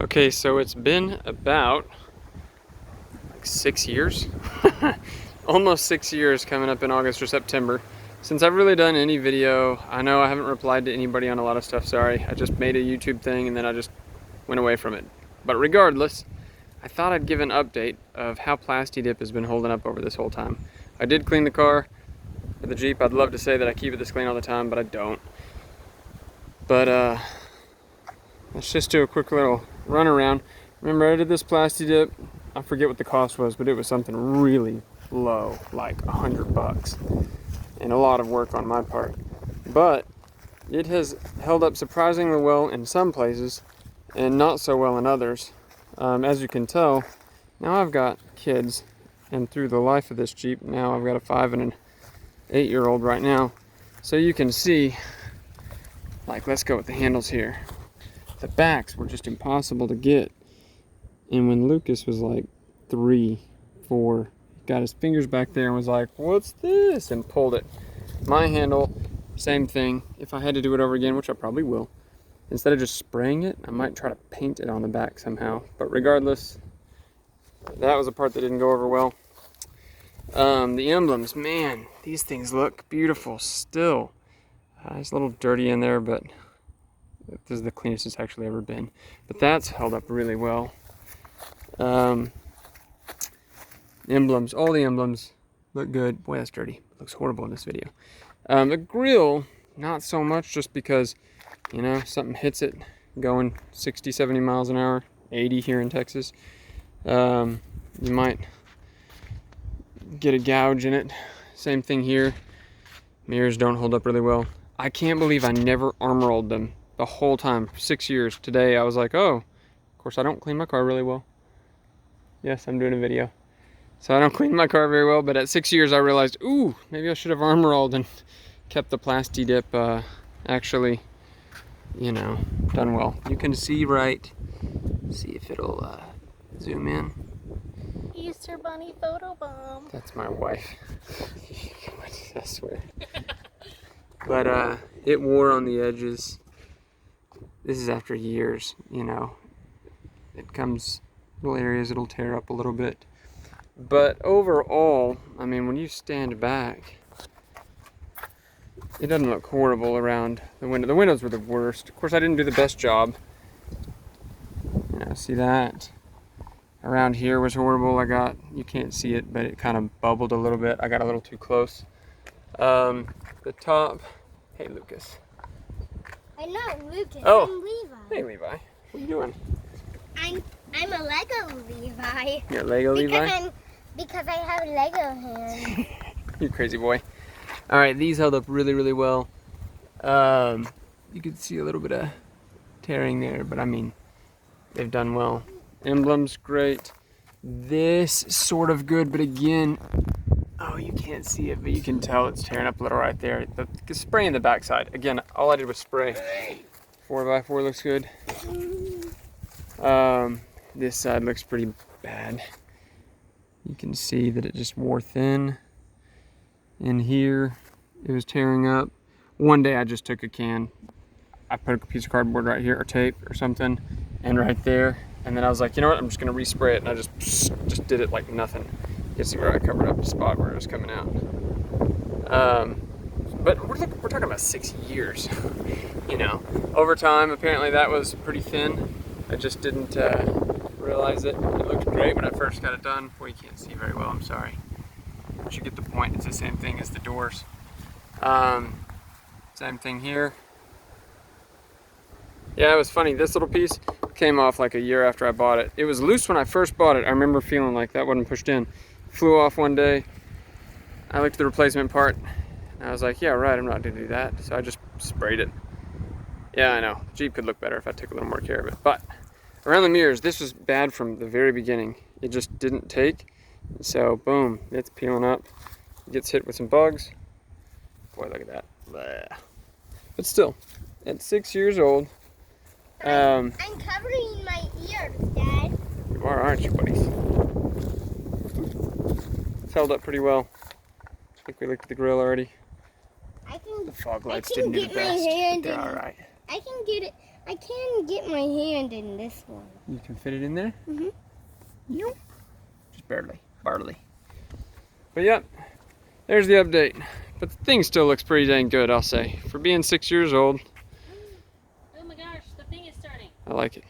Okay, so it's been about like 6 years, almost 6 years coming up in August or September, since I've really done any video. I know I haven't replied to anybody on a lot of stuff, sorry. I just made a YouTube thing and then I just went away from it. But regardless, I thought I'd give an update of how Plasti Dip has been holding up over this whole time. I did clean the car for the Jeep. I'd love to say that I keep it this clean all the time, but I don't. But let's just do a quick little run around. Remember, I did this Plasti Dip. I forget what the cost was, but it was something really low, like $100, and a lot of work on my part. But it has held up surprisingly well in some places and not so well in others. As you can tell, now I've got kids, and through the life of this Jeep, now I've got a 5 and an 8-year-old right now. So you can see, like, let's go with the handles here. The backs were just impossible to get. And when Lucas was like 3, 4, got his fingers back there and was like, what's this? And pulled it. My handle, same thing. If I had to do it over again, which I probably will, instead of just spraying it, I might try to paint it on the back somehow. But regardless, that was a part that didn't go over well. The emblems, man, these things look beautiful still. It's a little dirty in there, but this is the cleanest it's actually ever been. But that's held up really well. Emblems, all the emblems look good. Boy, that's dirty. It looks horrible in this video. The grill, not so much, just because, you know, something hits it going 60, 70 miles an hour, 80 here in Texas. You might get a gouge in it. Same thing here. Mirrors don't hold up really well. I can't believe I never armor rolled them the whole time, 6 years. Today I was like, oh, of course I don't clean my car really well. Yes, I'm doing a video. So I don't clean my car very well, but at 6 years I realized, ooh, maybe I should have armor rolled and kept the Plasti Dip actually, you know, done well. You can see right, see if it'll zoom in. Easter Bunny photo bomb. That's my wife. I swear. But it wore on the edges. This is after years, you know. It comes, little areas it'll tear up a little bit. But overall, I mean, when you stand back, it doesn't look horrible around the window. The windows were the worst. Of course, I didn't do the best job. You know, see that? Around here was horrible. You can't see it, but it kind of bubbled a little bit. I got a little too close. The top, hey Lucas. I'm not Lucas, Oh. I'm Levi. Hey Levi, what are you doing? I'm a Lego Levi. You're a Lego Levi? Because I have Lego hands. You crazy boy. Alright, these held up really, really well. You could see a little bit of tearing there, but I mean, they've done well. Emblems, great. This, sort of good, but again, oh, you can't see it, but you can tell it's tearing up a little right there. The spray in the backside. Again, all I did was spray. 4x4 looks good. This side looks pretty bad. You can see that it just wore thin. In here, it was tearing up. One day I just took a can. I put a piece of cardboard right here, or tape or something, and right there. And then I was like, you know what, I'm just gonna respray it. And I just did it like nothing. You can see where I covered up the spot where it was coming out. But we're talking about 6 years. You know, over time, apparently that was pretty thin. I just didn't realize it. It looked great when I first got it done. Boy, you can't see very well, I'm sorry. But you get the point, it's the same thing as the doors. Same thing here. Yeah, it was funny, this little piece came off like a year after I bought it. It was loose when I first bought it. I remember feeling like that wasn't pushed in. Flew off one day. I looked at the replacement part, and I was like, yeah, right, I'm not gonna do that. So I just sprayed it. Yeah, I know, Jeep could look better if I took a little more care of it. But around the mirrors, this was bad from the very beginning. It just didn't take. So boom, it's peeling up. It gets hit with some bugs. Boy, look at that. Blah. But still, at 6 years old. I'm covering my ears, Dad. You are, aren't you, buddies? It's held up pretty well. I think we looked at the grill already. The fog lights didn't do the best. They're all right. I can get it I can get my hand in this one. You can fit it in there? Mhm. Nope. Just barely. Barely. But yep, there's the update. But the thing still looks pretty dang good, I'll say. For being 6 years old, Oh my gosh, the thing is starting. I like it.